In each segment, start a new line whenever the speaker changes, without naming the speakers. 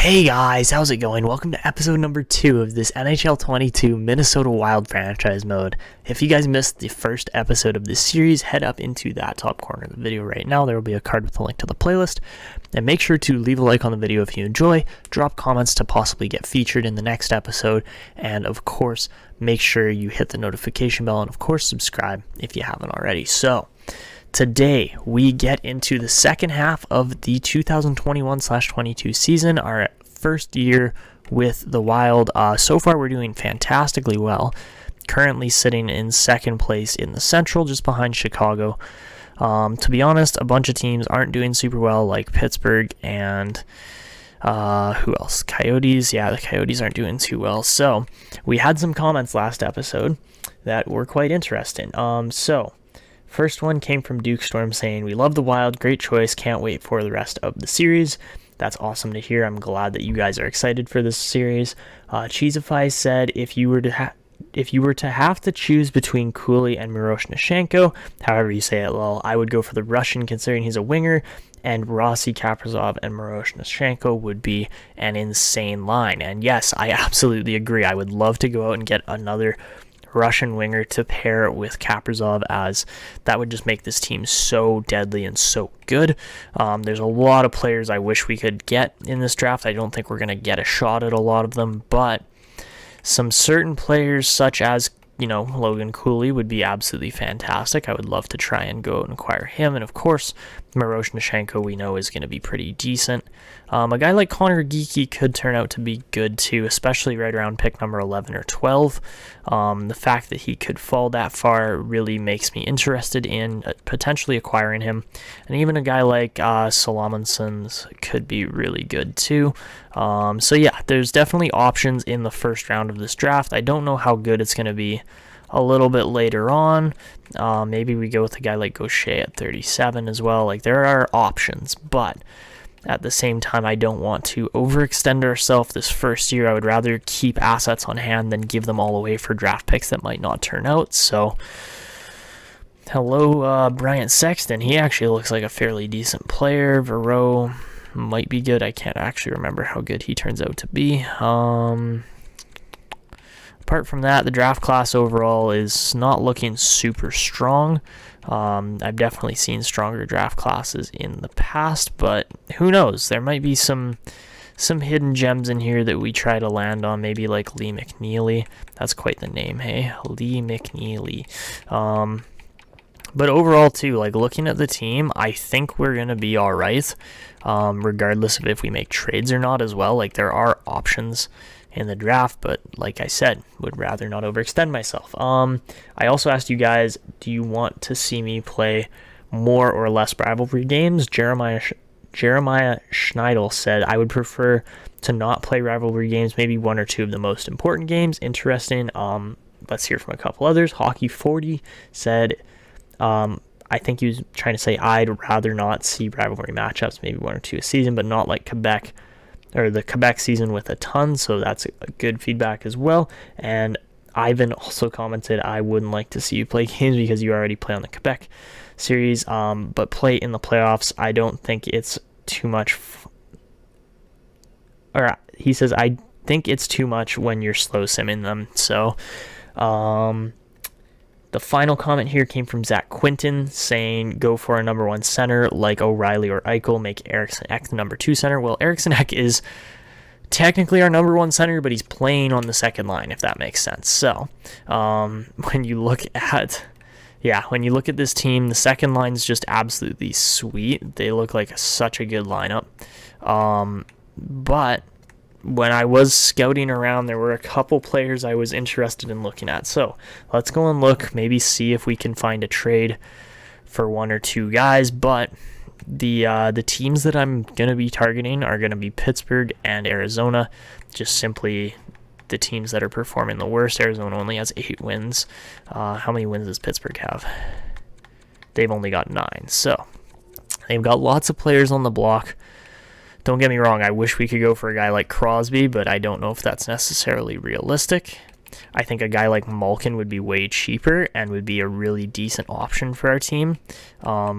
Hey guys, how's it going? Welcome to episode number 2 of this NHL 22 Minnesota Wild franchise mode. If you guys missed the first episode of this series, head up into that top corner of the video right now. There will be a card with a link to the playlist. And make sure to leave a like on the video if you enjoy, drop comments to possibly get featured in the next episode, and of course, make sure you hit the notification bell and of course subscribe if you haven't already. So, today, we get into the second half of the 2021/22 season, our first year with the Wild. So far, we're doing fantastically well. Currently sitting in second place in the Central, just behind Chicago. To be honest, a bunch of teams aren't doing super well, like Pittsburgh and who else? Coyotes. Yeah, the Coyotes aren't doing too well. So, we had some comments last episode that were quite interesting. First one came from Duke Storm saying, "We love the Wild, great choice, can't wait for the rest of the series." That's awesome to hear. I'm glad that you guys are excited for this series. Cheesify said, if you were to have to choose between Cooley and Miroshnichenko, however you say it, lol, I would go for the Russian considering he's a winger, and Rossi, Kaprizov, and Miroshnichenko would be an insane line. And yes, I absolutely agree. I would love to go out and get another Russian winger to pair with Kaprizov, as that would just make this team so deadly and so good. There's a lot of players I wish we could get in this draft. I don't think we're going to get a shot at a lot of them, but some certain players such as, Logan Cooley would be absolutely fantastic. I would love to try and go out and acquire him. And of course, Miroshnichenko we know is going to be pretty decent. A guy like Connor Geekie could turn out to be good too, especially right around pick number 11 or 12. The fact that he could fall that far really makes me interested in potentially acquiring him. And even a guy like Solomonson's could be really good too. There's definitely options in the first round of this draft. I don't know how good it's going to be a little bit later on. Maybe we go with a guy like Gaucher at 37 as well. There are options, but at the same time, I don't want to overextend ourselves this first year. I would rather keep assets on hand than give them all away for draft picks that might not turn out. So, hello, Bryant Sexton. He actually looks like a fairly decent player. Verreau might be good. I can't actually remember how good he turns out to be. Apart from that, the draft class overall is not looking super strong. I've definitely seen stronger draft classes in the past, but who knows? There might be some hidden gems in here that we try to land on, maybe like Lee McNeely. That's quite the name, hey? Lee McNeely. But overall, too, looking at the team, I think we're going to be all right, regardless of if we make trades or not as well. There are options in the draft, but like I said, would rather not overextend myself. I also asked you guys, do you want to see me play more or less rivalry games? Jeremiah Schneidel said, I would prefer to not play rivalry games, maybe one or two of the most important games. Interesting. Let's hear from a couple others. Hockey 40 said, I think he was trying to say I'd rather not see rivalry matchups, maybe one or two a season, but not like Quebec or the Quebec season with a ton, so that's a good feedback as well. And Ivan also commented, I wouldn't like to see you play games because you already play on the Quebec series, but play in the playoffs. I don't think it's too much, he says, I think it's too much when you're slow simming them. So, the final comment here came from Zach Quinton saying, go for a number 1 center like O'Reilly or Eichel, make Eriksson Ek the number 2 center. Well, Eriksson Ek is technically our number 1 center, but he's playing on the second line, if that makes sense. So, when you look at this team, the second line's just absolutely sweet. They look like such a good lineup. But when I was scouting around, there were a couple players I was interested in looking at. So let's go and look, maybe see if we can find a trade for one or two guys. But the teams that I'm going to be targeting are going to be Pittsburgh and Arizona, just simply the teams that are performing the worst. Arizona only has 8 wins. How many wins does Pittsburgh have? They've only got 9. So they've got lots of players on the block. Don't get me wrong, I wish we could go for a guy like Crosby, but I don't know if that's necessarily realistic. I think a guy like Malkin would be way cheaper and would be a really decent option for our team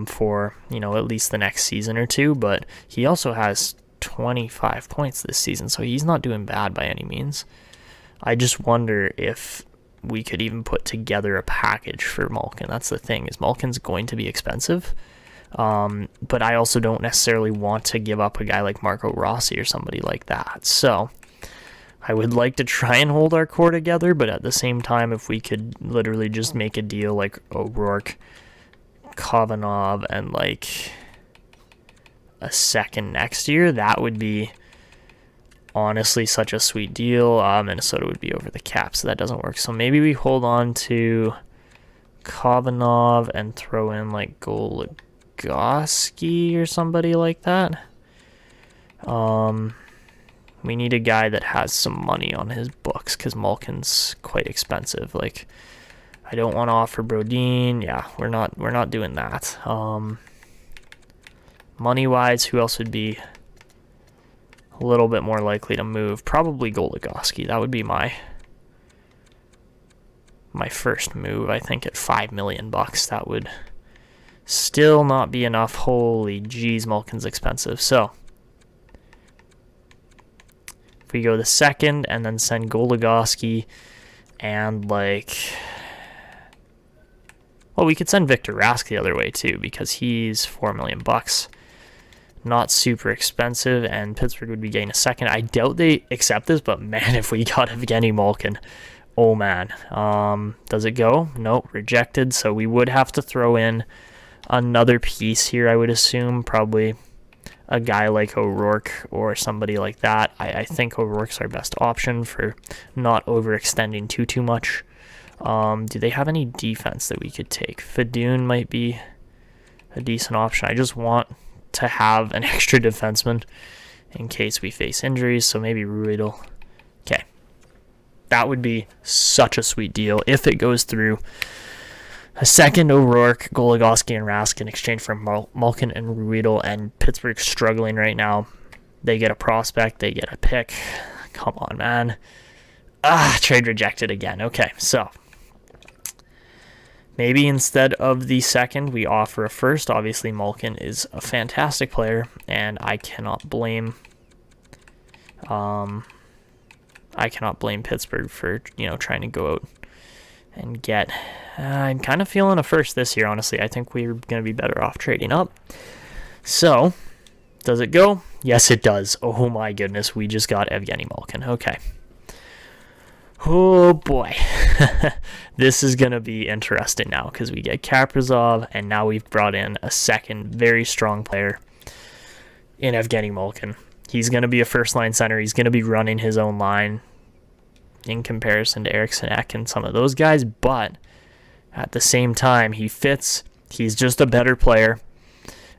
for, at least the next season or two. But he also has 25 points this season, so he's not doing bad by any means. I just wonder if we could even put together a package for Malkin. That's the thing, is Malkin's going to be expensive. But I also don't necessarily want to give up a guy like Marco Rossi or somebody like that. So I would like to try and hold our core together, but at the same time, if we could literally just make a deal like O'Rourke, Kovanov, and like a second next year, that would be honestly such a sweet deal. Minnesota would be over the cap, so that doesn't work. So maybe we hold on to Kovanov and throw in like Goligoski or somebody like that. We need a guy that has some money on his books because Malkin's quite expensive. Like, I don't want to offer Brodin. Yeah, we're not doing that. Money wise, who else would be a little bit more likely to move? Probably Goligoski. That would be my first move. I think at $5 million, that would still not be enough. Holy jeez, Malkin's expensive. So if we go the second and then send Goligoski and like, well, we could send Victor Rask the other way too because he's $4 million. Not super expensive, and Pittsburgh would be getting a second. I doubt they accept this, but man, if we got Evgeny Malkin, oh man. Does it go? Nope, rejected. So we would have to throw in another piece here, I would assume. Probably a guy like O'Rourke or somebody like that. I think O'Rourke's our best option for not overextending too much. Do they have any defense that we could take? Fadoon might be a decent option. I just want to have an extra defenseman in case we face injuries, so maybe Ruedel. Okay. That would be such a sweet deal if it goes through. A second O'Rourke, Goligoski, and Rask in exchange for Malkin and Ruedel, and Pittsburgh's struggling right now. They get a prospect, they get a pick. Come on, man. Trade rejected again. Okay, so maybe instead of the second, we offer a first. Obviously, Malkin is a fantastic player, and I cannot blame Pittsburgh for trying to go out and get. I'm kind of feeling a first this year, honestly. I think we're going to be better off trading up. So, does it go? Yes, it does. Oh my goodness, we just got Evgeny Malkin. Okay. Oh boy. This is going to be interesting now because we get Kaprizov, and now we've brought in a second very strong player in Evgeny Malkin. He's going to be a first-line center. He's going to be running his own line in comparison to Eriksson Ek and some of those guys, but at the same time, he fits. He's just a better player,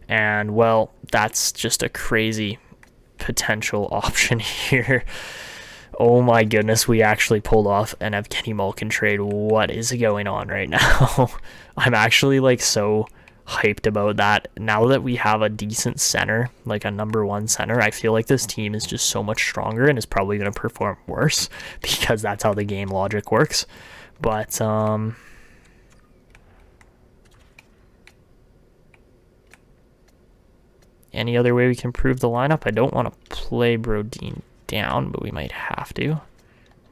and, well, that's just a crazy potential option here. Oh my goodness, we actually pulled off an Evgeny Malkin trade. What is going on right now? I'm actually like so hyped about that. Now that we have a decent center, like a number one center, I feel like this team is just so much stronger and is probably going to perform worse because that's how the game logic works. But any other way we can improve the lineup? I don't want to play Brodin down, but we might have to.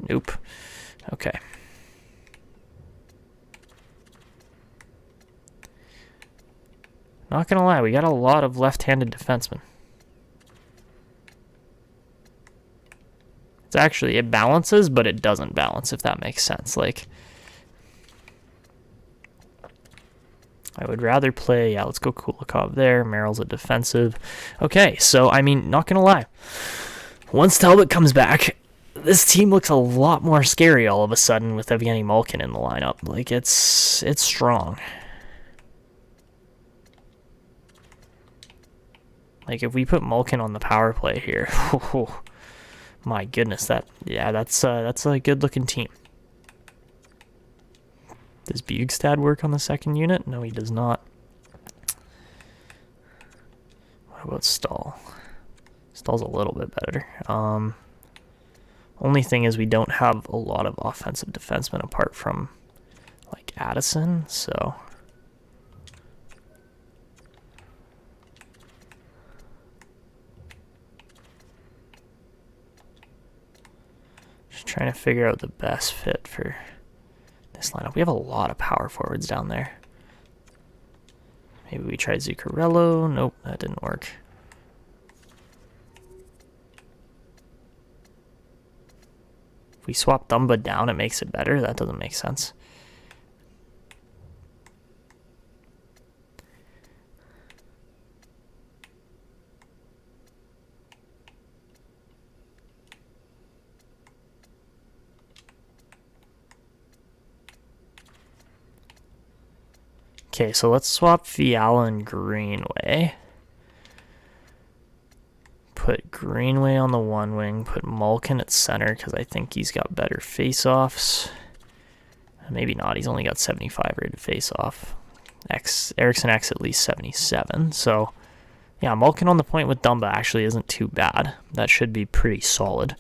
Nope. Okay. Not gonna lie, we got a lot of left-handed defensemen. It's actually, it balances, but it doesn't balance, if that makes sense. Like, I would rather play, yeah, let's go Kulikov there. Merrill's a defensive. Okay, so, I mean, not gonna lie. Once Talbot comes back, this team looks a lot more scary all of a sudden with Evgeny Malkin in the lineup. Like, it's strong. Like, if we put Malkin on the power play here, my goodness, that's a good-looking team. Does Bjugstad work on the second unit? No, he does not. What about Stahl? Stahl's a little bit better. Only thing is we don't have a lot of offensive defensemen apart from, like, Addison, so... trying to figure out the best fit for this lineup. We have a lot of power forwards down there. Maybe we tried Zuccarello. Nope, that didn't work. If we swap Dumba down, it makes it better. That doesn't make sense. Okay, so let's swap Fiala and Greenway. Put Greenway on the one wing, put Malkin at center because I think he's got better face-offs. Maybe not, he's only got 75 rated face-off. Eriksson X at least 77, so yeah, Malkin on the point with Dumba actually isn't too bad. That should be pretty solid.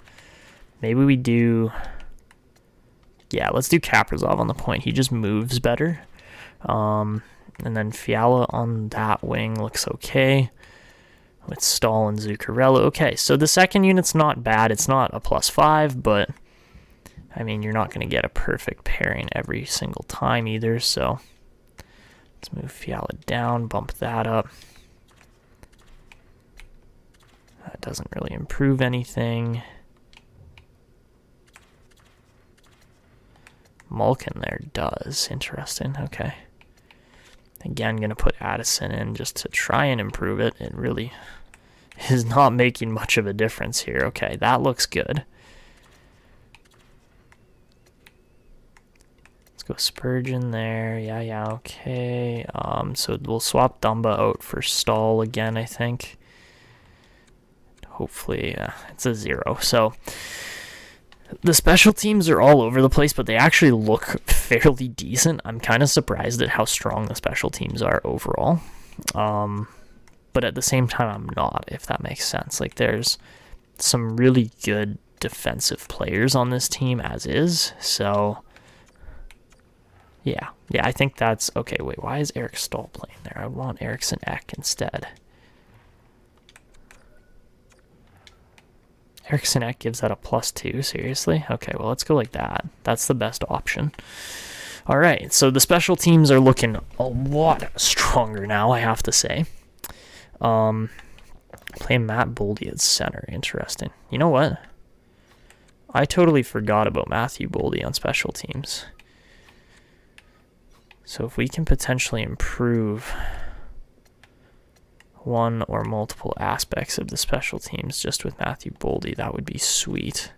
Maybe we do... Yeah, let's do Kaprizov on the point. He just moves better. And then Fiala on that wing looks okay. With Stahl and Zuccarello. Okay, so the second unit's not bad. It's not a +5, but I mean, you're not going to get a perfect pairing every single time either, so let's move Fiala down, bump that up. That doesn't really improve anything. Malkin there does. Interesting. Okay. Again, going to put Addison in just to try and improve it. It really is not making much of a difference here. Okay, that looks good. Let's go Spurgeon there. Yeah, okay. So we'll swap Dumba out for Stahl again, I think. Hopefully, it's a 0. So the special teams are all over the place, but they actually look fairly decent. I'm kind of surprised at how strong the special teams are overall. But at the same time, I'm not, if that makes sense. Like, there's some really good defensive players on this team as is. So, yeah, I think that's... Okay, wait, why is Eric Stahl playing there? I would want Eriksson Ek instead. Eriksson Ek gives that a +2, seriously? Okay, well, let's go like that. That's the best option. All right, so the special teams are looking a lot stronger now, I have to say. Play Matt Boldy at center. Interesting. You know what? I totally forgot about Matthew Boldy on special teams. So if we can potentially improve one or multiple aspects of the special teams just with Matthew Boldy, that would be sweet.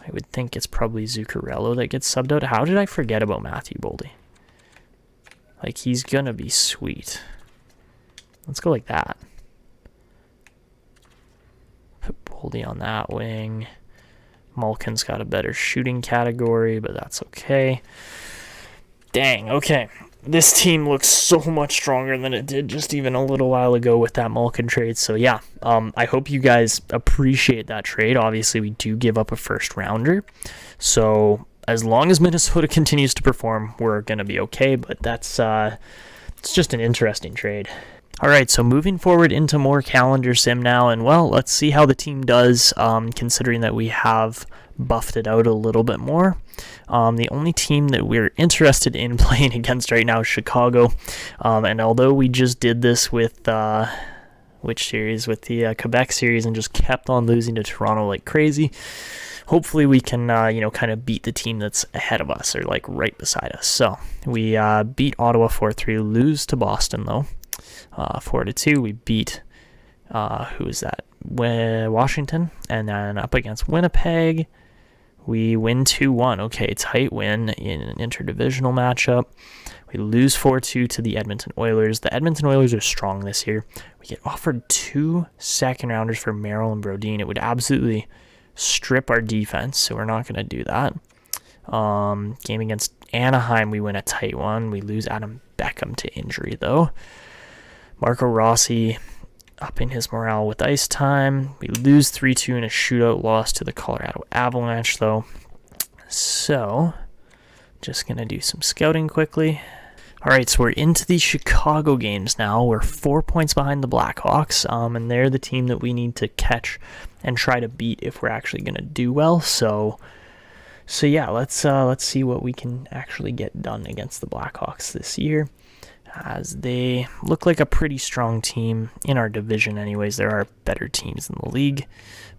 I would think it's probably Zuccarello that gets subbed out. How did I forget about Matthew Boldy? Like, he's gonna be sweet. Let's go like that. Put Boldy on that wing. Malkin's got a better shooting category, but that's okay. Dang, okay. This team looks so much stronger than it did just even a little while ago with that Malkin trade. So yeah, I hope you guys appreciate that trade. Obviously, we do give up a first rounder. So as long as Minnesota continues to perform, we're going to be okay. But that's it's just an interesting trade. All right, so moving forward into more calendar sim now. And well, let's see how the team does considering that we have buffed it out a little bit more. The only team that we're interested in playing against right now is Chicago. And although we just did this with, which series? With the Quebec series and just kept on losing to Toronto like crazy, hopefully we can, kind of beat the team that's ahead of us or like right beside us. So we beat Ottawa 4-3, lose to Boston though, 4-2. We beat, who is that? Washington, and then up against Winnipeg. We win 2-1. Okay, tight win in an interdivisional matchup. We lose 4-2 to the Edmonton Oilers. The Edmonton Oilers are strong this year. We get offered 2 second-rounders for Merrill and Brodin. It would absolutely strip our defense, so we're not going to do that. Game against Anaheim, we win a tight one. We lose Adam Beckham to injury, though. Marco Rossi upping his morale with ice time. We lose 3-2 in a shootout loss to the Colorado Avalanche, though. So, just going to do some scouting quickly. All right, so we're into the Chicago games now. We're 4 points behind the Blackhawks, and they're the team that we need to catch and try to beat if we're actually going to do well. So yeah, let's see what we can actually get done against the Blackhawks this year, as they look like a pretty strong team in our division. Anyways, there are better teams in the league,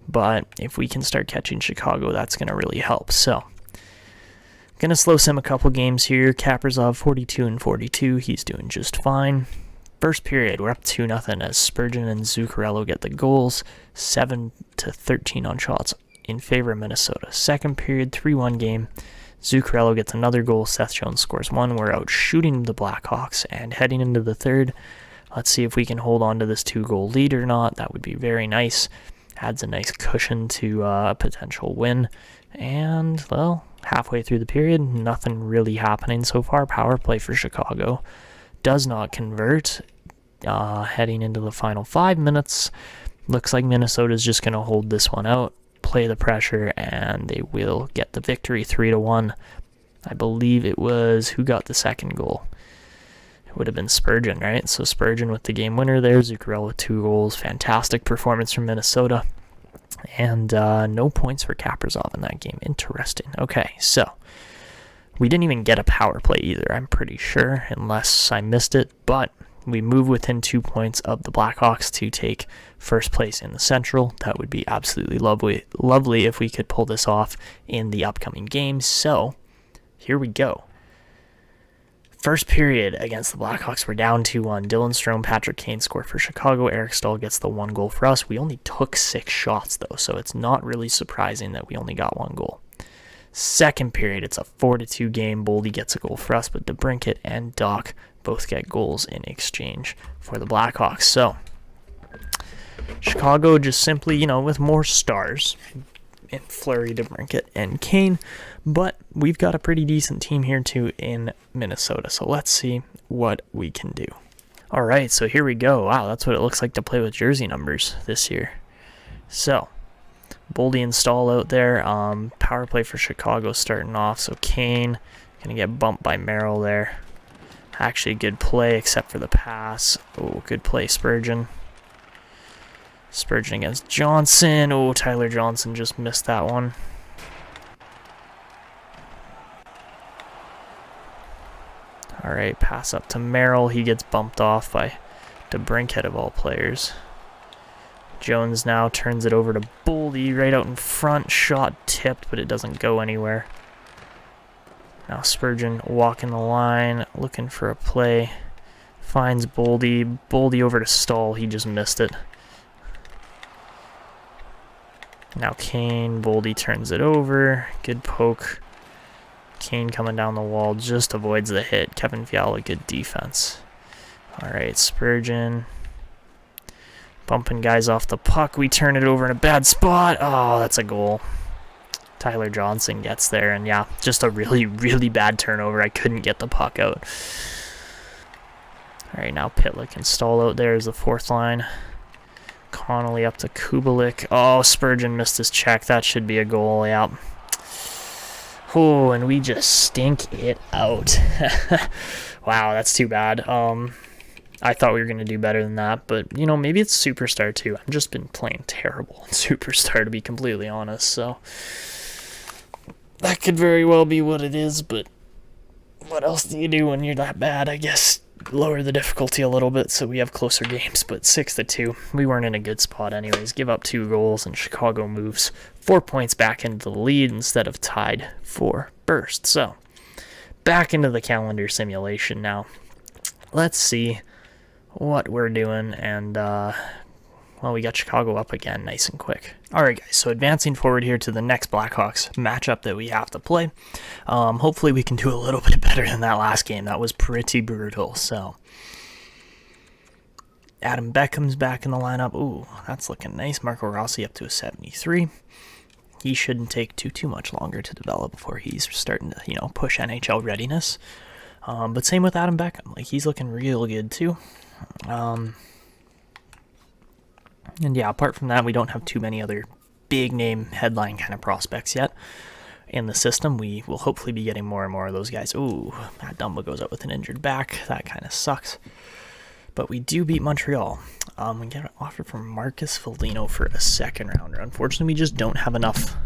but if we can start catching Chicago, that's going to really help. So gonna slow sim a couple games here. Kaprizov 42 and 42. He's doing just fine. First period, we're up 2-0 as Spurgeon and Zuccarello get the goals, 7-13 on shots in favor of Minnesota. Second period, 3-1 game. Zuccarello gets another goal. Seth Jones scores one. We're out shooting the Blackhawks, and heading into the third, let's see if we can hold on to this 2-goal lead or not. That would be very nice. Adds a nice cushion to a potential win. And, well, halfway through the period, nothing really happening so far. Power play for Chicago does not convert. Heading into the final 5 minutes, looks like Minnesota's just going to hold this one out, play the pressure, and they will get the victory 3-1. I believe it was, who got the second goal? It would have been Spurgeon, right? So Spurgeon with the game winner there. Zuccarello with 2 goals. Fantastic performance from Minnesota. And no points for Kaprizov in that game. Interesting. Okay, so we didn't even get a power play either, I'm pretty sure, unless I missed it. But we move within 2 points of the Blackhawks to take first place in the Central. That would be absolutely lovely if we could pull this off in the upcoming games. So here we go. First period against the Blackhawks, we're down 2-1. Dylan Strome, Patrick Kane score for Chicago. Eric Stahl gets the 1 goal for us. We only took 6 shots, though, so it's not really surprising that we only got 1 goal. Second period, it's a 4-2 game. Boldy gets a goal for us, but DeBrincat and Doc both get goals in exchange for the Blackhawks. So Chicago just simply, with more stars in Fleury, DeBrincat, and Kane. But we've got a pretty decent team here, too, in Minnesota. So let's see what we can do. All right, so here we go. Wow, that's what it looks like to play with jersey numbers this year. So Boldy and Stahl out there. Power play for Chicago starting off. So Kane going to get bumped by Merrill there. Actually, good play except for the pass. Oh, good play, Spurgeon. Spurgeon against Johnson. Oh, Tyler Johnson just missed that one. All right, pass up to Merrill. He gets bumped off by DeBrincat of all players. Jones now turns it over to Boldy right out in front. Shot tipped, but it doesn't go anywhere. Now Spurgeon walking the line, looking for a play. Finds Boldy. Boldy over to Stahl. He just missed it. Now Kane. Boldy turns it over. Good poke. Kane coming down the wall, just avoids the hit. Kevin Fiala, good defense. All right, Spurgeon bumping guys off the puck. We turn it over in a bad spot. Oh, that's a goal. Tyler Johnson gets there, and yeah, just a really, really bad turnover. I couldn't get the puck out. All right, now Pitlick and Stahl out there as the fourth line. Connolly up to Kubalik. Oh, Spurgeon missed his check. That should be a goal, yeah. Oh, and we just stink it out. Wow, that's too bad. I thought we were going to do better than that, but, maybe it's Superstar too. I've just been playing terrible in Superstar, to be completely honest, so that could very well be what it is, but what else do you do when you're that bad? I guess lower the difficulty a little bit so we have closer games, but 6-2. We weren't in a good spot anyways. Give up 2 goals, and Chicago moves 4 points back into the lead instead of tied for first. So, back into the calendar simulation now. Let's see what we're doing, and, we got Chicago up again nice and quick. Alright guys, so advancing forward here to the next Blackhawks matchup that we have to play. Hopefully we can do a little bit better than that last game. That was pretty brutal, so. Adam Beckham's back in the lineup. Ooh, that's looking nice. Marco Rossi up to a 73. He shouldn't take too much longer to develop before he's starting to, push NHL readiness. But same with Adam Beckham. He's looking real good too. And yeah, apart from that, we don't have too many other big name headline kind of prospects yet. in the system, we will hopefully be getting more and more of those guys. Ooh, Matt Dumba goes out with an injured back. That kind of sucks. But we do beat Montreal. We get an offer from Marcus Foligno for a second rounder. Unfortunately, we just don't have enough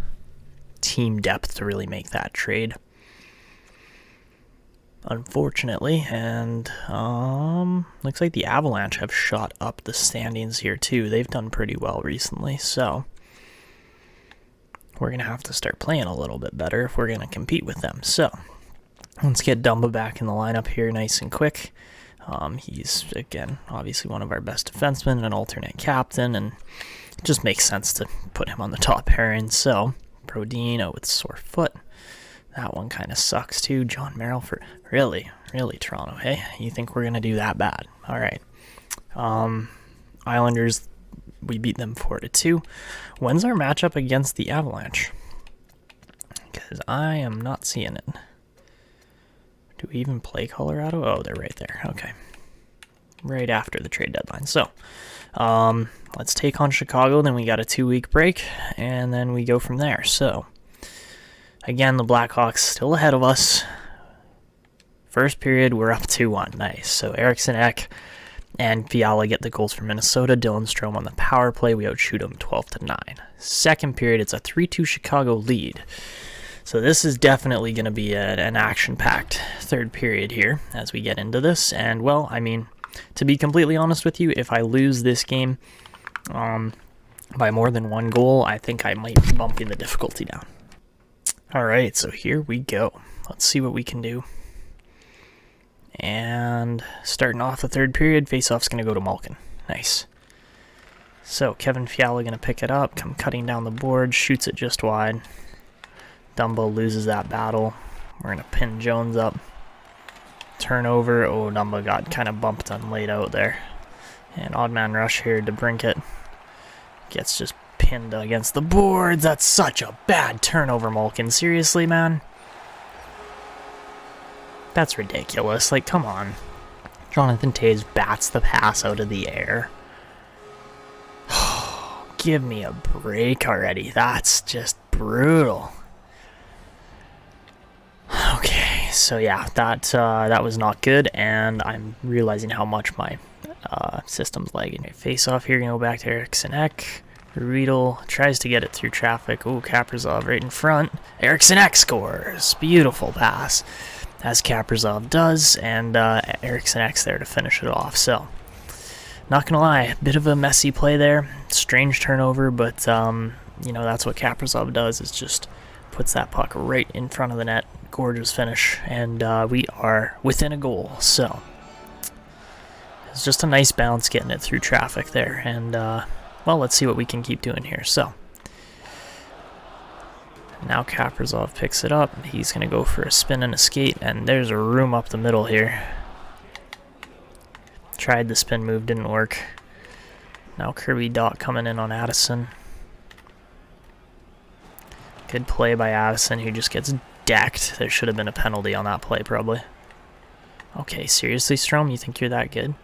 team depth to really make that trade. Unfortunately, and looks like the Avalanche have shot up the standings here too. They've done pretty well recently, so we're going to have to start playing a little bit better if we're going to compete with them. So let's get Dumba back in the lineup here nice and quick. He's, again, obviously one of our best defensemen, an alternate captain, and it just makes sense to put him on the top pairing. So Brodino with sore foot. That one kind of sucks too. John Merrill for really Toronto. Hey, you think we're going to do that bad? All right. Islanders, we beat them 4-2. When's our matchup against the Avalanche? Because I am not seeing it. Do we even play Colorado? Oh, they're right there. Okay. Right after the trade deadline. So, let's take on Chicago. Then we got a 2-week break, and then we go from there. So, again, the Blackhawks still ahead of us. First period, we're up 2-1. Nice. So, Eriksson Ek and Fiala get the goals for Minnesota. Dylan Strome on the power play. We outshoot them 12-9. Second period, it's a 3-2 Chicago lead. So this is definitely going to be an action-packed third period here as we get into this. And, well, I mean, to be completely honest with you, if I lose this game by more than one goal, I think I might be bumping the difficulty down. All right, so here we go. Let's see what we can do. And starting off the third period, faceoff's going to go to Malkin. Nice. So Kevin Fiala going to pick it up, come cutting down the board, shoots it just wide. Dumba loses that battle. We're going to pin Jones up. Turnover. Oh, Dumba got kind of bumped and laid out there. And odd man rush here to Brinkett. Gets just pinned against the boards. That's such a bad turnover, Malkin. Seriously, man? That's ridiculous. Like, come on. Jonathan Toews bats the pass out of the air. Give me a break already. That's just brutal. Okay, so yeah, that was not good, and I'm realizing how much my system's lagging. Face off here, gonna go back to Eriksson Ek. Riedel tries to get it through traffic. Ooh, Kaprizov right in front. Eriksson Ek scores. Beautiful pass, as Kaprizov does, and Eriksson Ek's there to finish it off. So, not gonna lie, a bit of a messy play there. Strange turnover, but you know, that's what Kaprizov does. Is just puts that puck right in front of the net. Gorgeous finish, and we are within a goal. So it's just a nice bounce getting it through traffic there, and well, let's see what we can keep doing here. So now Kaprizov picks it up. He's gonna go for a spin and a skate, and there's a room up the middle here. Tried the spin move, didn't work. Now Kirby Dach coming in on Addison. Good play by Addison, who just gets decked. There should have been a penalty on that play, probably. Okay, seriously, Strome? You think you're that good?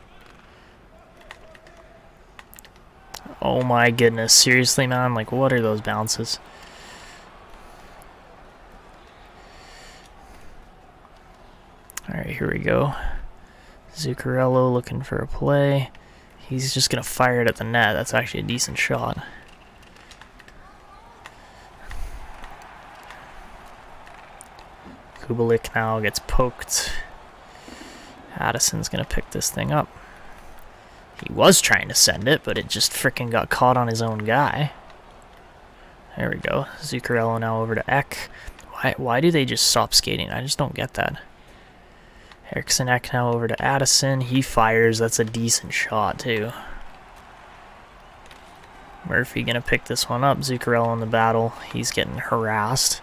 Oh my goodness, seriously, man? Like, what are those bounces? Alright, here we go. Zuccarello looking for a play. He's just going to fire it at the net. That's actually a decent shot. Kubalik now gets poked. Addison's going to pick this thing up. He was trying to send it, but it just frickin' got caught on his own guy. There we go. Zuccarello now over to Ek. Why do they just stop skating? I just don't get that. Eriksson Ek now over to Addison. He fires. That's a decent shot, too. Murphy going to pick this one up. Zuccarello in the battle. He's getting harassed.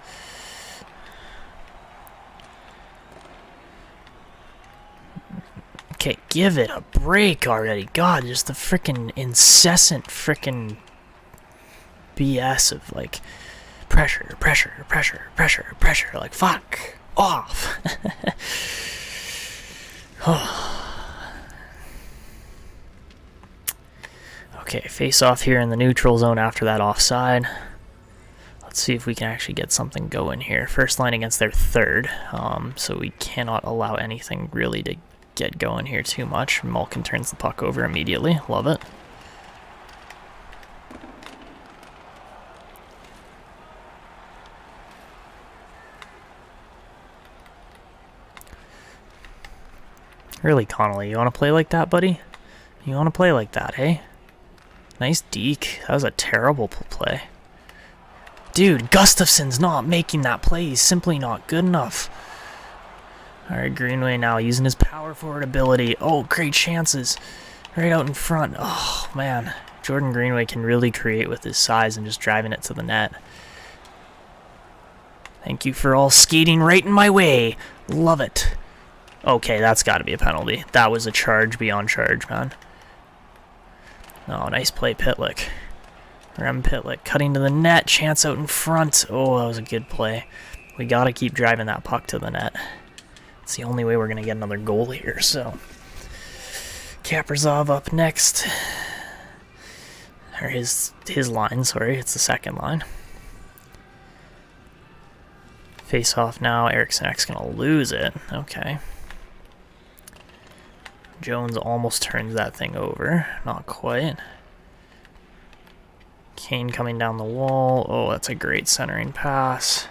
Okay, give it a break already. God, just the frickin' incessant frickin' BS of, like, pressure. Like, fuck off. Okay, face off here in the neutral zone after that offside. Let's Let's see if we can actually get something going here. First line against their third, so we cannot allow anything really to get going here too much. Malkin turns the puck over immediately. Love it. Really, Connolly, you want to play like that, buddy? You want to play like that, hey? Nice deke. That was a terrible play. Dude, Gustafson's not making that play. He's simply not good enough. Alright, Greenway now using his power forward ability. Oh, great chances. Right out in front. Oh, man. Jordan Greenway can really create with his size and just driving it to the net. Thank you for all skating right in my way. Love it. Okay, that's got to be a penalty. That was a charge beyond charge, man. Oh, nice play, Pitlick. Rem Pitlick cutting to the net. Chance out in front. Oh, that was a good play. We got to keep driving that puck to the net. It's the only way we're going to get another goal here, so. Kaprizov up next. Or his line, sorry. It's the second line. Face off now. Eriksson's going to lose it. Okay. Jones almost turns that thing over. Not quite. Kane coming down the wall. Oh, that's a great centering pass.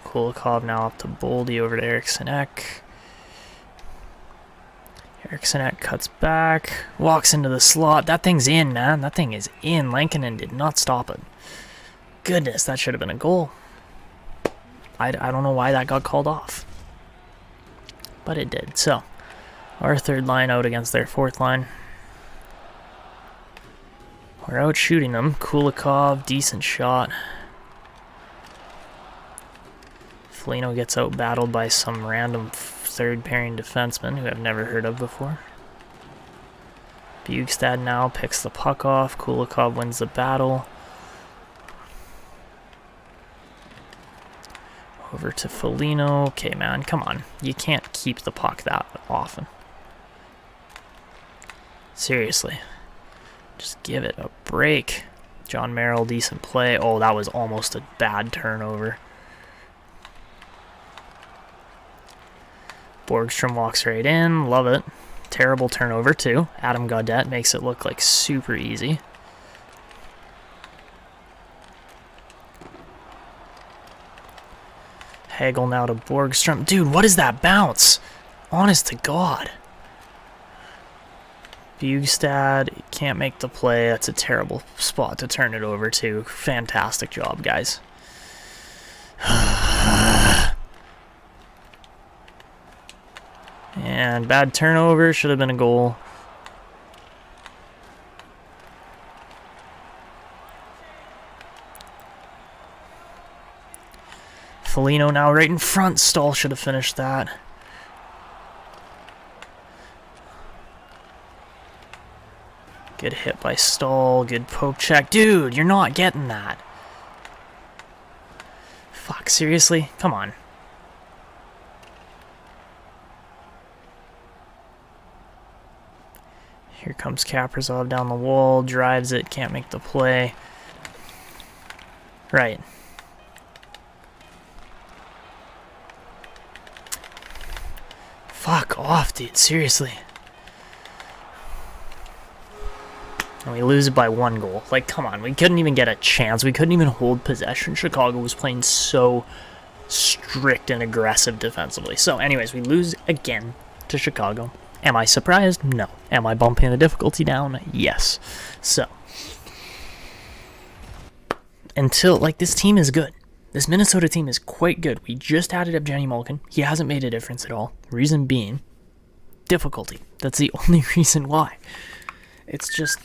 Kulikov now up to Boldy over to Eriksson. Eriksson cuts back. Walks into the slot. That thing's in, man. That thing is in. Lankinen did not stop it. Goodness, that should have been a goal. I don't know why that got called off. But it did. So, our third line out against their fourth line. We're out shooting them. Kulikov, decent shot. Foligno gets out battled by some random third pairing defenseman who I've never heard of before. Bjugstad now picks the puck off. Kulikov wins the battle. Over to Foligno. Okay, man, come on. You can't keep the puck that often. Seriously. Just give it a break. John Merrill, decent play. Oh, that was almost a bad turnover. Borgstrom walks right in. Love it. Terrible turnover, too. Adam Gaudette makes it look like super easy. Hagel now to Borgstrom. Dude, what is that bounce? Honest to God. Bjugstad can't make the play. That's a terrible spot to turn it over to. Fantastic job, guys. And bad turnover. Should have been a goal. Foligno now right in front. Stahl should have finished that. Good hit by Stahl. Good poke check. Dude, you're not getting that. Fuck, seriously? Come on. Here comes Kaprizov down the wall. Drives it. Can't make the play. Right. Fuck off, dude. Seriously. And we lose it by 1 goal. Like, come on. We couldn't even get a chance. We couldn't even hold possession. Chicago was playing so strict and aggressive defensively. So, anyways, we lose again to Chicago. Am I surprised? No. Am I bumping the difficulty down? Yes. So, until, like, this team is good. This Minnesota team is quite good. We just added up Jenny Malkin. He hasn't made a difference at all. Reason being, difficulty. That's the only reason why. It's just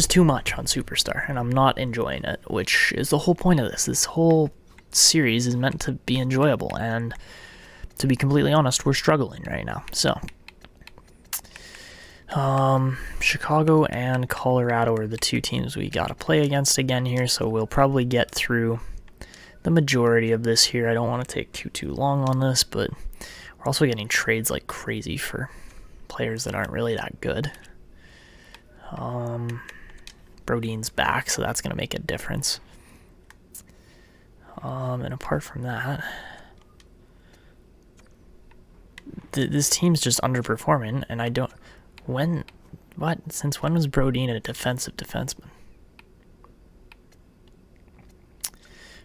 too much on Superstar, and I'm not enjoying it, which is the whole point of this. This whole series is meant to be enjoyable, and to be completely honest, we're struggling right now. So, Chicago and Colorado are the two teams we got to play against again here, so we'll probably get through the majority of this here. I don't want to take too long on this, but we're also getting trades like crazy for players that aren't really that good. Brodin's back, so that's going to make a difference. And apart from that, this team's just underperforming, and I don't... Since when was Brodin a defensive defenseman?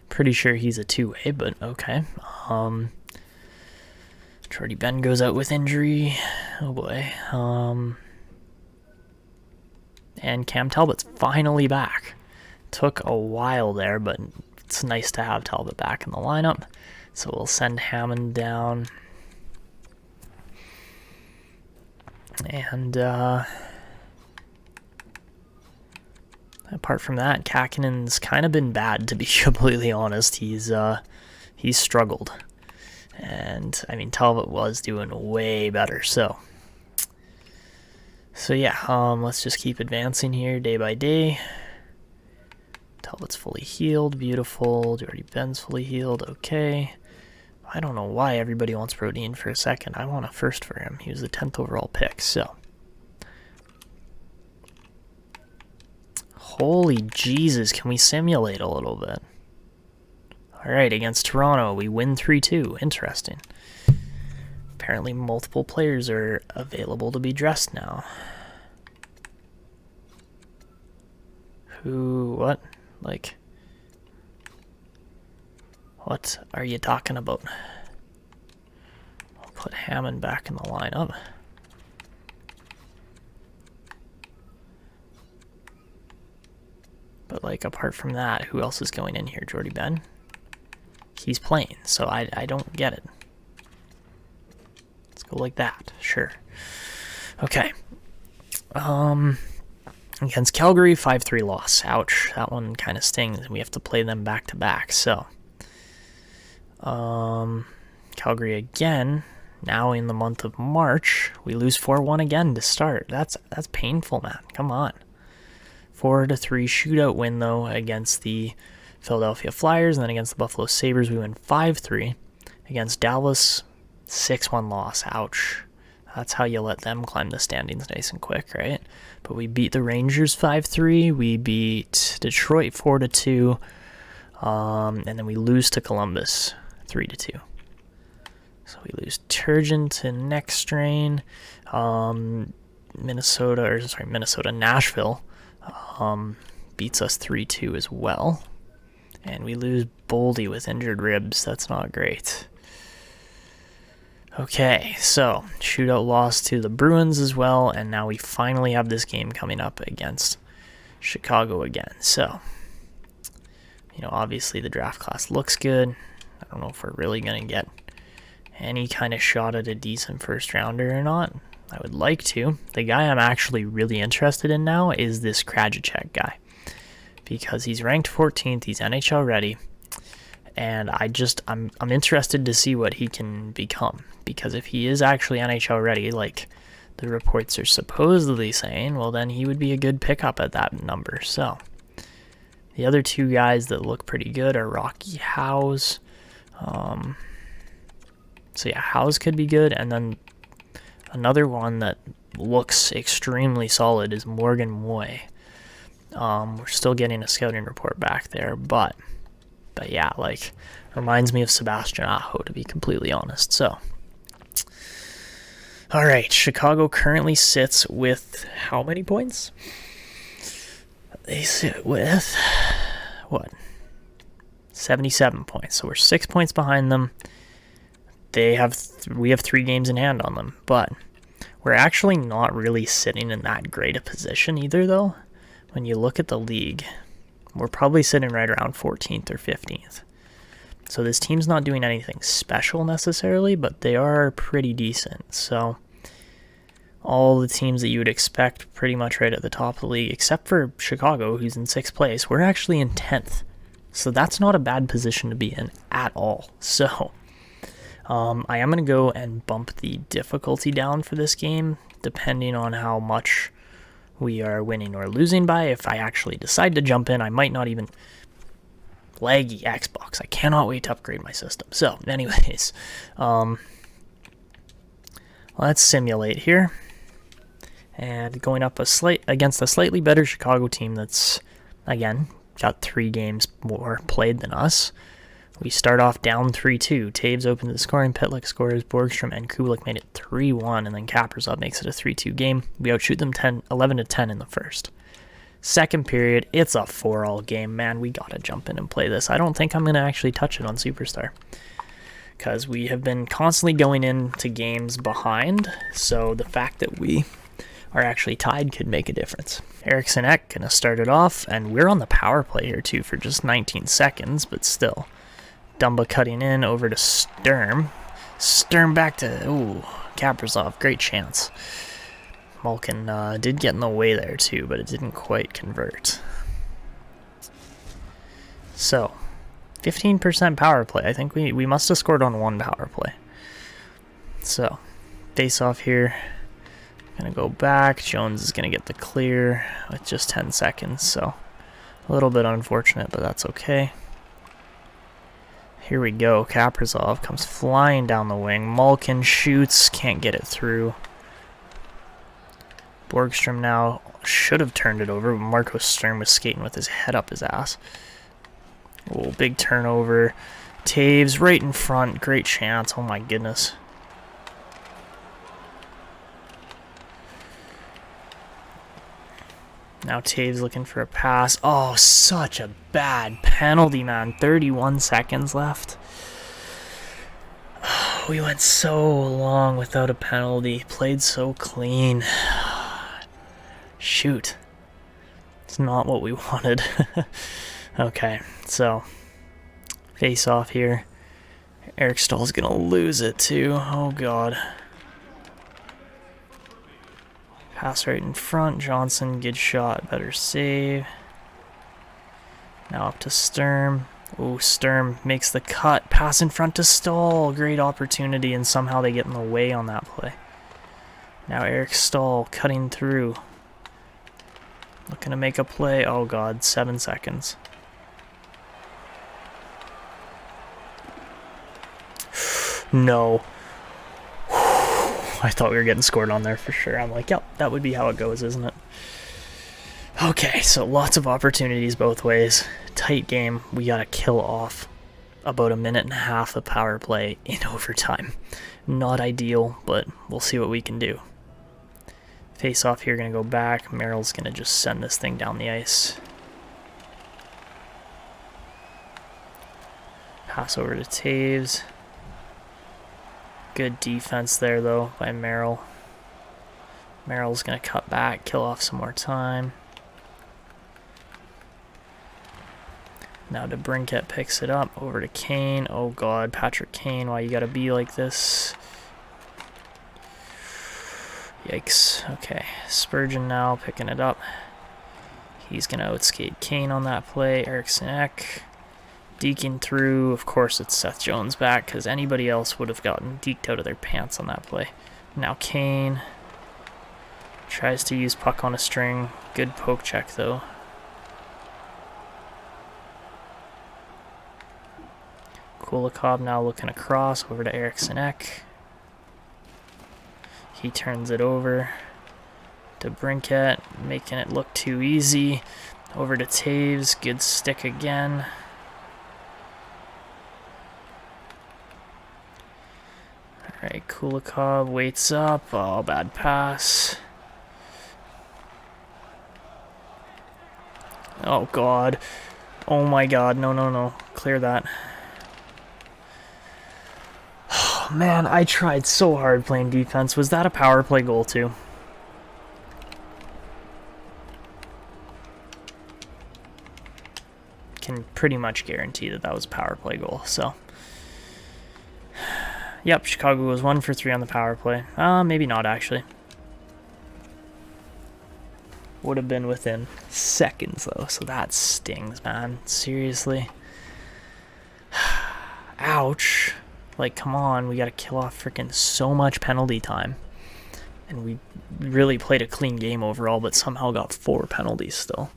Pretty sure he's a two-way, but okay. Jordy Ben goes out with injury. Oh boy. And Cam Talbot's finally back. Took a while there, but it's nice to have Talbot back in the lineup. So we'll send Hammond down. And apart from that, Kakinen's kind of been bad, to be completely honest. He's struggled. And, I mean, Talbot was doing way better, so yeah, let's just keep advancing here day by day. Talbot's fully healed, beautiful. Jordy Ben's fully healed, okay. I don't know why everybody wants Brodin for a second. I want a first for him. He was the 10th overall pick, so. Holy Jesus, can we simulate a little bit? Alright, against Toronto, we win 3-2. Interesting. Apparently multiple players are available to be dressed now. What? Like, what are you talking about? I'll put Hammond back in the lineup. But, like, apart from that, who else is going in here? Jordy Ben? He's playing, so I don't get it. Let's go like that. Sure. Okay. Against Calgary, 5-3 loss. Ouch. That one kind of stings. We have to play them back-to-back. So, Calgary again. Now in the month of March, we lose 4-1 again to start. That's painful, man. Come on. 4-3 shootout win, though, against the Philadelphia Flyers, and then against the Buffalo Sabres, we win 5-3. Against Dallas, 6-1 loss. Ouch. That's how you let them climb the standings nice and quick, right? But we beat the Rangers 5-3. We beat Detroit 4-2. And then we lose to Columbus 3-2. So we lose Turgeon to next strain. Nashville beats us 3-2 as well. And we lose Boldy with injured ribs. That's not great. Okay, so shootout loss to the Bruins as well, and now we finally have this game coming up against Chicago again. So, you know, obviously the draft class looks good. I don't know if we're really going to get any kind of shot at a decent first rounder or not. I would like to. The guy I'm actually really interested in now is this Krajicek guy, because he's ranked 14th, he's NHL ready, and I'm interested to see what he can become, because if he is actually NHL ready, like the reports are supposedly saying, well, then he would be a good pickup at that number. So the other two guys that look pretty good are Rocky House. So yeah, House could be good, and then another one that looks extremely solid is Morgan Moy. We're still getting a scouting report back there, but yeah, like, reminds me of Sebastian Aho, to be completely honest. So, all right, Chicago currently sits with how many points? They sit with, 77 points. So we're 6 points behind them. We have 3 games in hand on them, but we're actually not really sitting in that great a position either, though. When you look at the league, we're probably sitting right around 14th or 15th. So this team's not doing anything special necessarily, but they are pretty decent. So all the teams that you would expect pretty much right at the top of the league, except for Chicago, who's in 6th place, we're actually in 10th. So that's not a bad position to be in at all. So I am going to go and bump the difficulty down for this game, depending on how much we are winning or losing by. If I actually decide to jump in, I might not even... Laggy Xbox. I cannot wait to upgrade my system. So, anyways, let's simulate here. And going up against a slightly better Chicago team that's, again, got 3 games more played than us. We start off down 3-2. Taves opened the scoring, Pitlick scores, Borgstrom and Kulik made it 3-1, and then Kaprizov makes it a 3-2 game. We outshoot them 11-10 in the first. Second period, it's a 4-all game. Man, we gotta jump in and play this. I don't think I'm gonna actually touch it on Superstar, because we have been constantly going into games behind, so the fact that we are actually tied could make a difference. Eriksson Ek gonna start it off, and we're on the power play here too for just 19 seconds, but still. Dumba cutting in over to Sturm. Sturm back to, Kaprizov, great chance. Malkin did get in the way there too, but it didn't quite convert. So, 15% power play. I think we must have scored on 1 power play. So, face off here. Gonna go back. Jones is gonna get the clear with just 10 seconds, so a little bit unfortunate, but that's okay. Here we go. Kaprizov comes flying down the wing. Malkin shoots, can't get it through. Borgstrom now should have turned it over, but Marco Sturm was skating with his head up his ass. Oh, big turnover. Taves right in front. Great chance. Oh my goodness. Now Taves looking for a pass. Oh, such a bad penalty, man. 31 seconds left. Oh, we went so long without a penalty. Played so clean. Shoot. It's not what we wanted. Okay, so face off here. Eric Stahl's gonna lose it too. Oh god. Pass right in front. Johnson, good shot, better save. Now up to Sturm. Oh, Sturm makes the cut. Pass in front to Stahl. Great opportunity, and somehow they get in the way on that play. Now Eric Stahl cutting through. Looking to make a play. Oh god, 7 seconds. No. I thought we were getting scored on there for sure. I'm like, yep, that would be how it goes, isn't it? Okay, so lots of opportunities both ways. Tight game. We got to kill off about 1.5 minutes of power play in overtime. Not ideal, but we'll see what we can do. Face off here, going to go back. Merrill's going to just send this thing down the ice. Pass over to Taves. Good defense there, though, by Merrill. Merrill's going to cut back, kill off some more time. Now DeBrincat picks it up, over to Kane. Oh, God, Patrick Kane, why you got to be like this? Yikes. Okay, Spurgeon now picking it up. He's going to outskate Kane on that play. Eriksson Ek. Deking through, of course it's Seth Jones back, because anybody else would have gotten deked out of their pants on that play. Now Kane tries to use puck on a string. Good poke check though. Kulikov now looking across over to Eriksson Ek. He turns it over to Brinket, making it look too easy. Over to Taves, good stick again. Alright, Kulikov waits up. Oh, bad pass. Oh, God. Oh, my God. No, no, no. Clear that. Oh, man, I tried so hard playing defense. Was that a power play goal, too? Can pretty much guarantee that that was a power play goal, so... Yep, Chicago was 1 for 3 on the power play. Maybe not, actually. Would have been within seconds, though, so that stings, man. Seriously. Ouch. Like, come on, we gotta kill off freaking so much penalty time. And we really played a clean game overall, but somehow got 4 penalties still.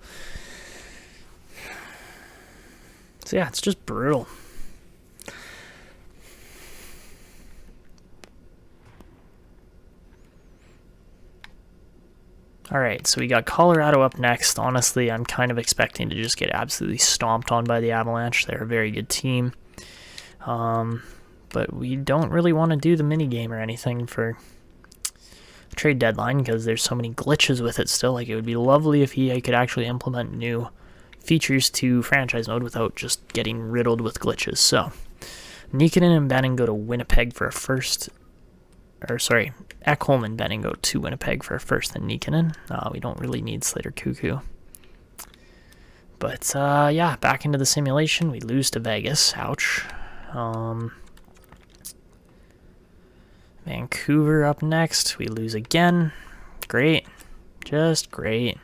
So yeah, it's just brutal. Alright, so we got Colorado up next. Honestly, I'm kind of expecting to just get absolutely stomped on by the Avalanche. They're a very good team. But we don't really want to do the minigame or anything for trade deadline because there's so many glitches with it still. Like, it would be lovely if EA could actually implement new features to franchise mode without just getting riddled with glitches. So, Nikkanen and Benning go to Winnipeg for a first. Or, sorry, Ekholm and Benning go to Winnipeg for a first and Nikkanen. We don't really need Slater Cuckoo. But, yeah, back into the simulation. We lose to Vegas. Ouch. Vancouver up next. We lose again. Great. Just great.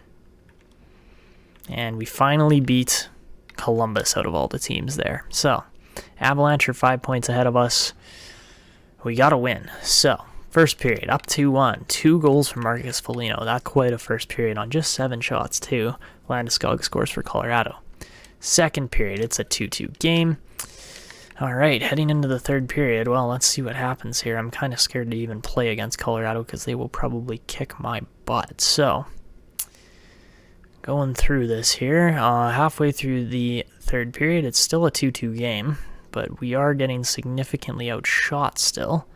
And we finally beat Columbus out of all the teams there. So, Avalanche are 5 points ahead of us. We got to win. So, first period, up 2-1. 2 goals from Marcus Foligno. That's quite a first period on just 7 shots, too. Landeskog scores for Colorado. Second period, it's a 2-2 game. All right, heading into the third period, well, let's see what happens here. I'm kind of scared to even play against Colorado because they will probably kick my butt. So, going through this here, halfway through the third period, it's still a 2-2 game, but we are getting significantly outshot still.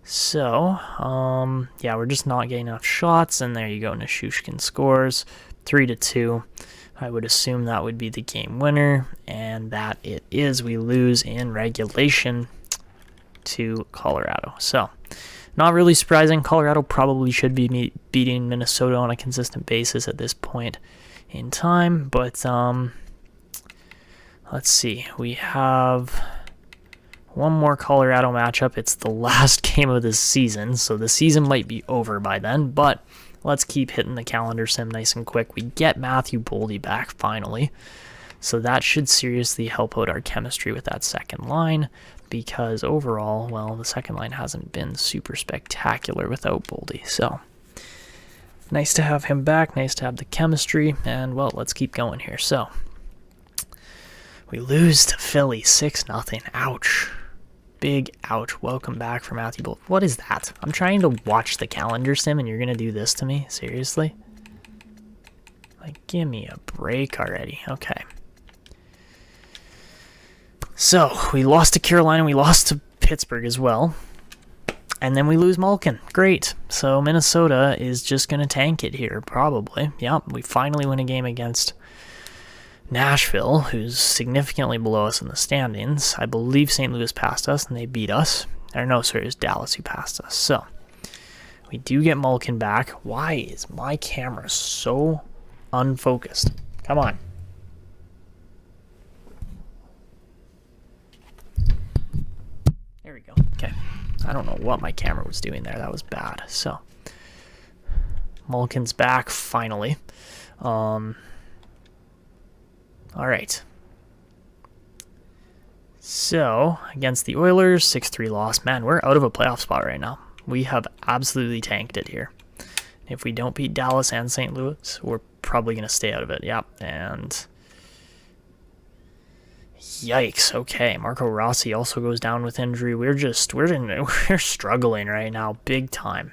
So, yeah, we're just not getting enough shots, and there you go, Nishushkin scores, 3-2. I would assume that would be the game winner, and that it is. We lose in regulation to Colorado. So, not really surprising. Colorado probably should be beating Minnesota on a consistent basis at this point in time, but let's see. We have one more Colorado matchup. It's the last game of the season, so the season might be over by then, but let's keep hitting the calendar sim nice and quick. We get Matthew Boldy back finally, so that should seriously help out our chemistry with that second line, because overall, well, the second line hasn't been super spectacular without Boldy. So, nice to have him back, nice to have the chemistry, and, well, let's keep going here. So, we lose to Philly 6-0. Ouch. Big ouch. Welcome back for Matthew Boldy. What is that? I'm trying to watch the calendar sim and you're going to do this to me? Seriously? Like, give me a break already. Okay. So, we lost to Carolina. We lost to Pittsburgh as well. And then we lose Malkin. Great. So, Minnesota is just going to tank it here, probably. Yep, we finally win a game against Nashville, who's significantly below us in the standings. I believe St. Louis passed us, and they beat us. Or no, sorry, it was Dallas who passed us. So, we do get Malkin back. Why is my camera so unfocused? Come on. There we go. Okay. I don't know what my camera was doing there. That was bad. So, Malkin's back, finally. Alright. So, against the Oilers, 6-3 loss. Man, we're out of a playoff spot right now. We have absolutely tanked it here. If we don't beat Dallas and St. Louis, we're probably going to stay out of it. Yep, and yikes. Okay, Marco Rossi also goes down with injury. We're struggling right now, big time.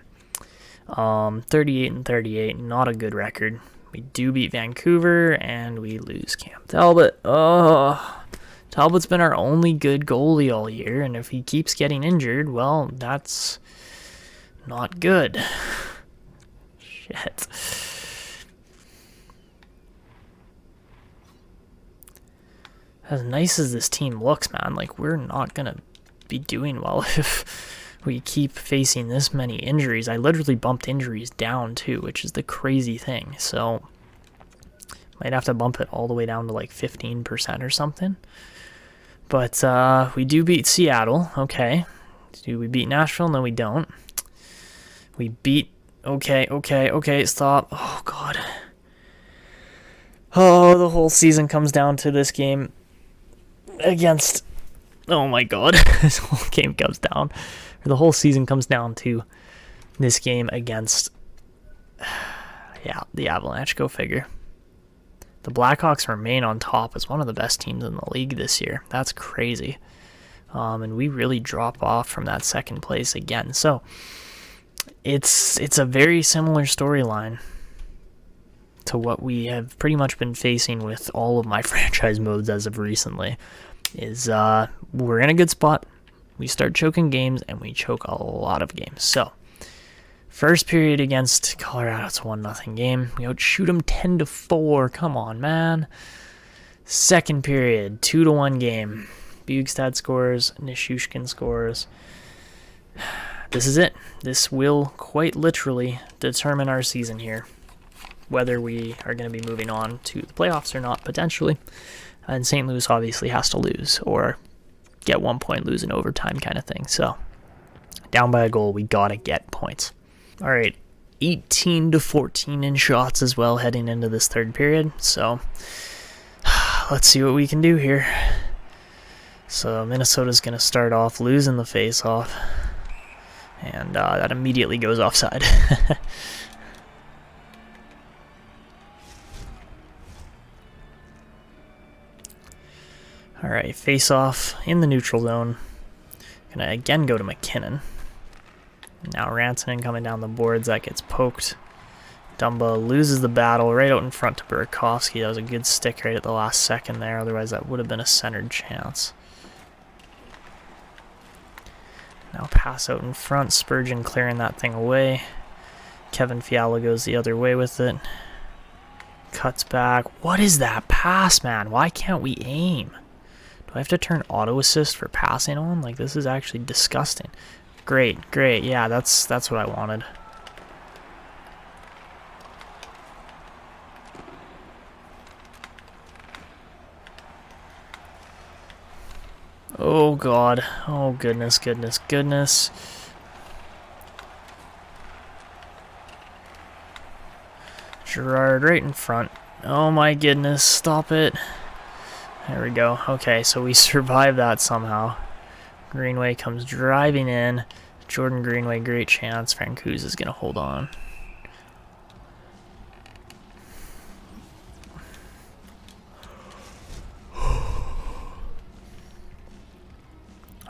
38-38, not a good record. We do beat Vancouver, and we lose Cam Talbot. Oh, Talbot's been our only good goalie all year, and if he keeps getting injured, well, that's not good. Shit. As nice as this team looks, man, like, we're not going to be doing well if we keep facing this many injuries. I literally bumped injuries down, too, which is the crazy thing. So, might have to bump it all the way down to, like, 15% or something. But, we do beat Seattle. Okay. Do we beat Nashville? No, we don't. We beat... Okay, stop. Oh, God. Oh, the whole season comes down to this game against... Oh, my God. This whole game comes down... The whole season comes down to this game against, yeah, the Avalanche. Go figure. The Blackhawks remain on top as one of the best teams in the league this year. That's crazy. And we really drop off from that second place again. So, it's a very similar storyline to what we have pretty much been facing with all of my franchise modes as of recently, is we're in a good spot. We start choking games, and we choke a lot of games. So, first period against Colorado, it's a 1-0 game. We outshoot them 10-4. Come on, man. Second period, 2-1 game. Bugstad scores, Nishushkin scores. This is it. This will quite literally determine our season here, whether we are going to be moving on to the playoffs or not, potentially. And St. Louis obviously has to lose or get 1 point, lose in overtime kind of thing. So, down by a goal, we got to get points. All right, 18-14 in shots as well heading into this third period. So, let's see what we can do here. So, Minnesota's going to start off losing the face-off. And that immediately goes offside. All right, face-off in the neutral zone. Gonna again go to McKinnon. Now Rantanen coming down the boards. That gets poked. Dumba loses the battle right out in front to Burakovsky. That was a good stick right at the last second there. Otherwise, that would have been a centered chance. Now pass out in front. Spurgeon clearing that thing away. Kevin Fiala goes the other way with it. Cuts back. What is that pass, man? Why can't we aim? Do I have to turn auto assist for passing on? Like, this is actually disgusting. Great. Yeah, that's what I wanted. Oh, God. Oh, goodness. Gerard right in front. Oh, my goodness. Stop it. There we go. Okay, so we survived that somehow. Greenway comes driving in. Jordan Greenway, great chance. Francouz is going to hold on.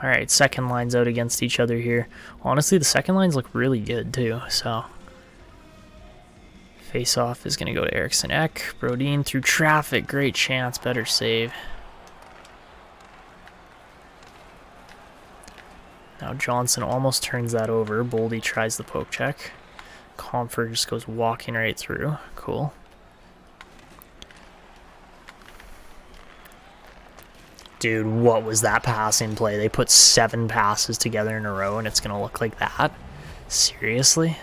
Alright, second lines out against each other here. Honestly, the second lines look really good too, so. Face-off is going to go to Eriksson Ek. Brodin through traffic, great chance, better save. Now Johnson almost turns that over. Boldy tries the poke check. Comfort just goes walking right through. Cool. Dude, what was that passing play? They put 7 passes together in a row and it's going to look like that? Seriously?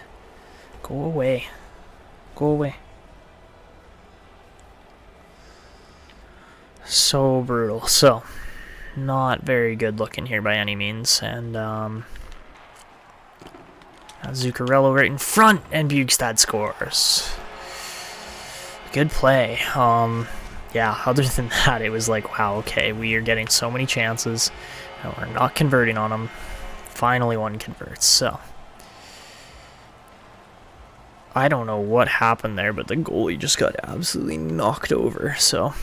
Go away. Go away. So brutal. So, not very good looking here by any means. And, Zuccarello right in front and Bugstad scores. Good play. Yeah, other than that, it was like, wow, okay, we are getting so many chances, and we're not converting on them. Finally, one converts, so. I don't know what happened there, but the goalie just got absolutely knocked over, so.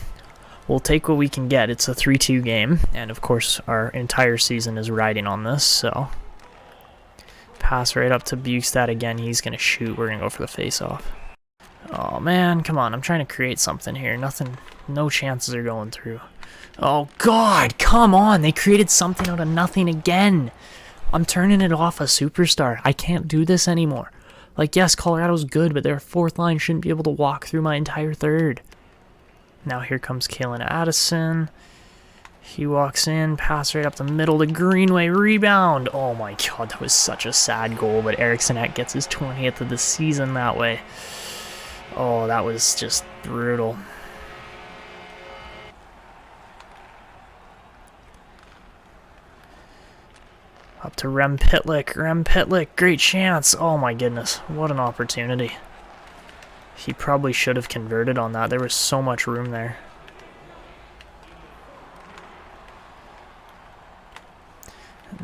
We'll take what we can get. It's a 3-2 game, and of course, our entire season is riding on this, so. Pass right up to Bugstad again. He's going to shoot. We're going to go for the face-off. Oh, man, come on. I'm trying to create something here. Nothing, no chances are going through. Oh, God, come on. They created something out of nothing again. I'm turning it off a superstar. I can't do this anymore. Like, yes, Colorado's good, but their fourth line shouldn't be able to walk through my entire third. Now here comes Kalen Addison. He walks in, pass right up the middle to Greenway, rebound. Oh, my God, that was such a sad goal, but Eriksson Ek gets his 20th of the season that way. Oh, that was just brutal. Up to Rem Pitlick. Rem Pitlick, great chance. Oh my goodness, what an opportunity. He probably should have converted on that. There was so much room there.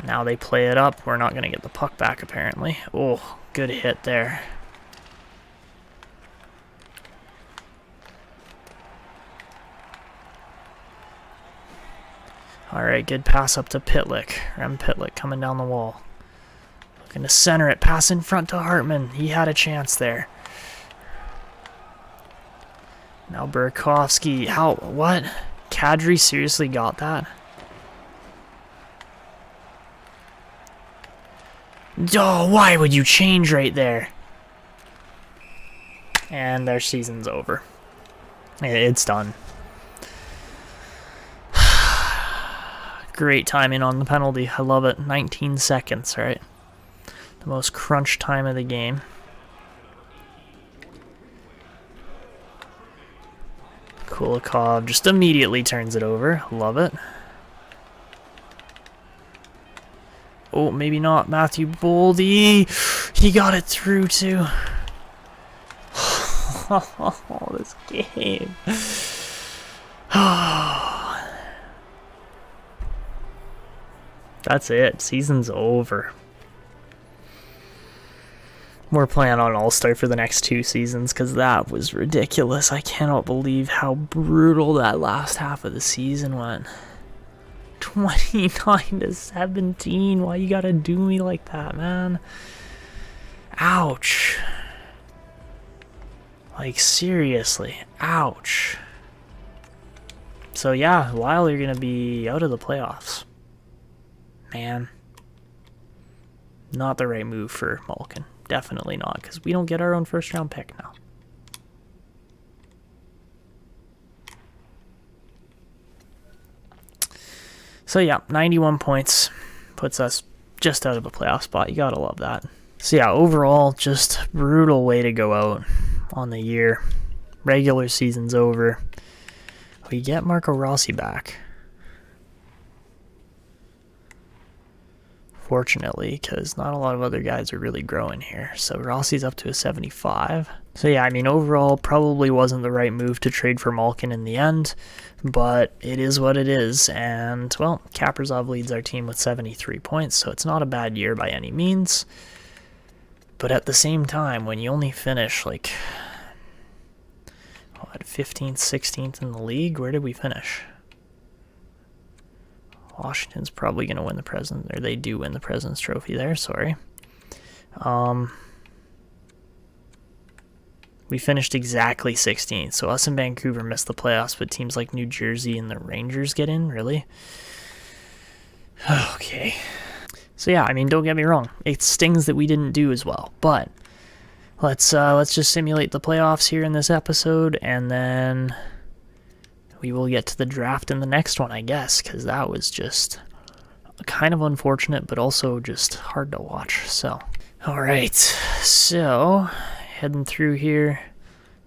Now they play it up. We're not going to get the puck back apparently. Oh, good hit there. Alright, good pass up to Pitlick. Rem Pitlick coming down the wall. Looking to center it. Pass in front to Hartman. He had a chance there. Now Burakovsky. How? What? Kadri seriously got that? Oh, why would you change right there? And their season's over. It's done. Great timing on the penalty. I love it. 19 seconds, right? The most crunch time of the game. Kulikov just immediately turns it over. Love it. Oh, maybe not. Matthew Boldy. He got it through, too. Oh, this game. That's it. Season's over. We're playing on All-Star for the next 2 seasons because that was ridiculous. I cannot believe how brutal that last half of the season went. 29-17. Why you gotta do me like that, man? Ouch. Like, seriously. Ouch. So, yeah, Lyle, you're gonna be out of the playoffs. Man. Not the right move for Malkin. Definitely not, because we don't get our own first-round pick now. So yeah, 91 points puts us just out of a playoff spot. You gotta love that. So yeah, overall, just brutal way to go out on the year. Regular season's over. We get Marco Rossi back. Fortunately, because not a lot of other guys are really growing here. So Rossi's up to a 75. So yeah, I mean, overall, probably wasn't the right move to trade for Malkin in the end, but it is what it is. And, well, Kaprizov leads our team with 73 points, so it's not a bad year by any means. But at the same time, when you only finish, like, what, 15th, 16th in the league, where did we finish? Washington's probably going to win the President's, or they do win the President's Trophy there, sorry. We finished exactly 16th, so us and Vancouver missed the playoffs, but teams like New Jersey and the Rangers get in, really? Okay. So yeah, I mean, don't get me wrong, it stings that we didn't do as well, but let's just simulate the playoffs here in this episode, and then we will get to the draft in the next one, I guess, because that was just kind of unfortunate, but also just hard to watch. So, all right, so heading through here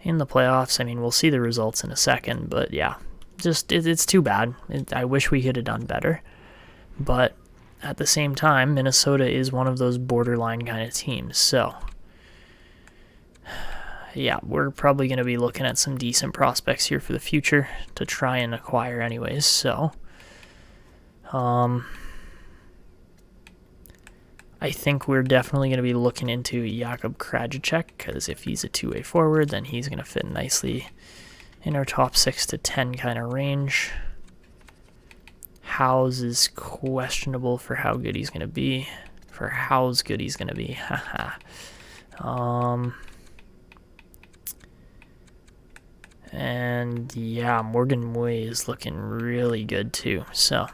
in the playoffs. I mean, we'll see the results in a second, but yeah, just it's too bad. I wish we could have done better, but at the same time, Minnesota is one of those borderline kind of teams, so yeah, we're probably going to be looking at some decent prospects here for the future to try and acquire anyways, so I think we're definitely going to be looking into Jakub Krajicek, because if he's a two-way forward, then he's going to fit nicely in our top 6 to 10 kind of range. Howes is questionable for how good he's going to be. For how good he's going to be. Haha. And yeah, Morgan Moy is looking really good too. So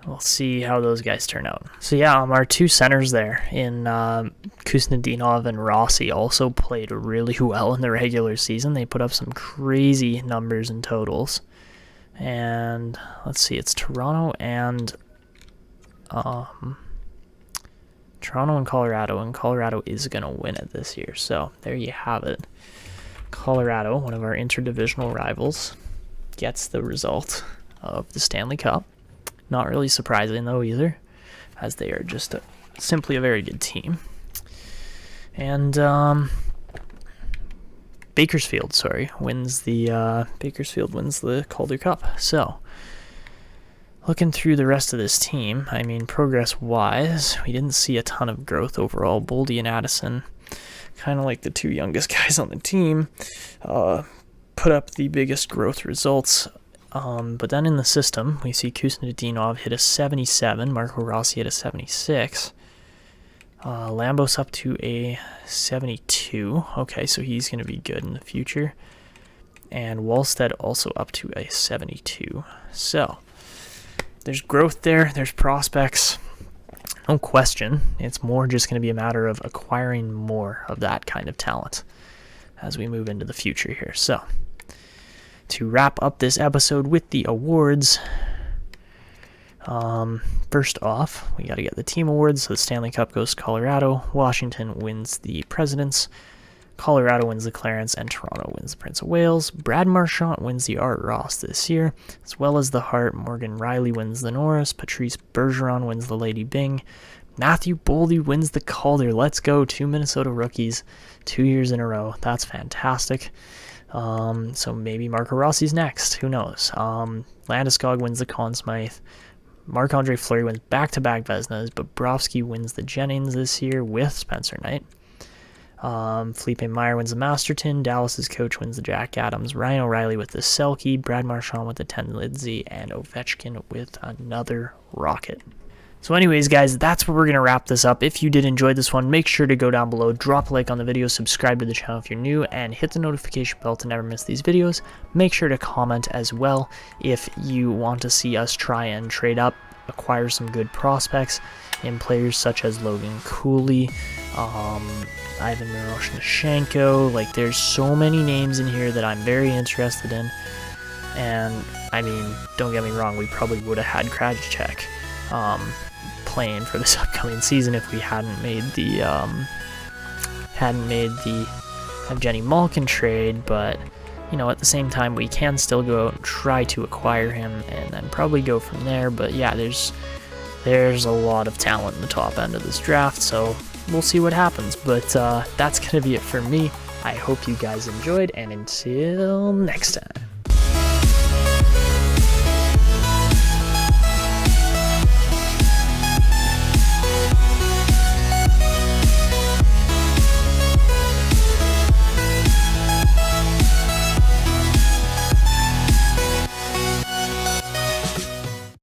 we'll see how those guys turn out. So yeah, our 2 centers there in Kuznetsov and Rossi also played really well in the regular season. They put up some crazy numbers and totals. And let's see, it's Toronto and Colorado, and Colorado is going to win it this year. So there you have it. Colorado, one of our interdivisional rivals, gets the result of the Stanley Cup. Not really surprising, though, either, as they are just simply a very good team. And Bakersfield wins the Calder Cup. So, looking through the rest of this team, I mean, progress-wise, we didn't see a ton of growth overall. Boldy and Addison, kind of like the 2 youngest guys on the team, put up the biggest growth results. But then in the system, we see Kuznetsov hit a 77, Marco Rossi hit a 76. Lambos up to a 72. Okay, so he's going to be good in the future. And Wallstead also up to a 72. So there's growth there. There's prospects. No question. It's more just going to be a matter of acquiring more of that kind of talent as we move into the future here. So to wrap up this episode with the awards, first off, we got to get the team awards. So the Stanley Cup goes to Colorado, Washington wins the Presidents, Colorado wins the Clarence, and Toronto wins the Prince of Wales. Brad Marchand wins the Art Ross this year, as well as the Hart. Morgan Riley wins the Norris. Patrice Bergeron wins the Lady Byng. Matthew Boldy wins the Calder. Let's go. 2 Minnesota rookies, 2 years in a row. That's fantastic. So maybe Marco Rossi's next. Who knows? Landeskog wins the Conn Smythe. Marc-Andre Fleury wins back-to-back Vezinas. Bobrovsky wins the Jennings this year with Spencer Knight. Felipe Meyer wins the Masterton. Dallas's coach wins the Jack Adams. Ryan O'Reilly with the Selke. Brad Marchand with the 10 Lidsley. And Ovechkin with another Rocket. So anyways, guys, that's where we're going to wrap this up. If you did enjoy this one, make sure to go down below, drop a like on the video, subscribe to the channel if you're new, and hit the notification bell to never miss these videos. Make sure to comment as well if you want to see us try and trade up, acquire some good prospects in players such as Logan Cooley, Ivan Miroshnichenko. Like, there's so many names in here that I'm very interested in. And, I mean, don't get me wrong, we probably would have had Krajicek playing for this upcoming season if we hadn't made the Evgeny Malkin trade, but you know, at the same time we can still go out and try to acquire him and then probably go from there. But yeah, there's a lot of talent in the top end of this draft, so we'll see what happens. But that's gonna be it for me. I hope you guys enjoyed, and until next time.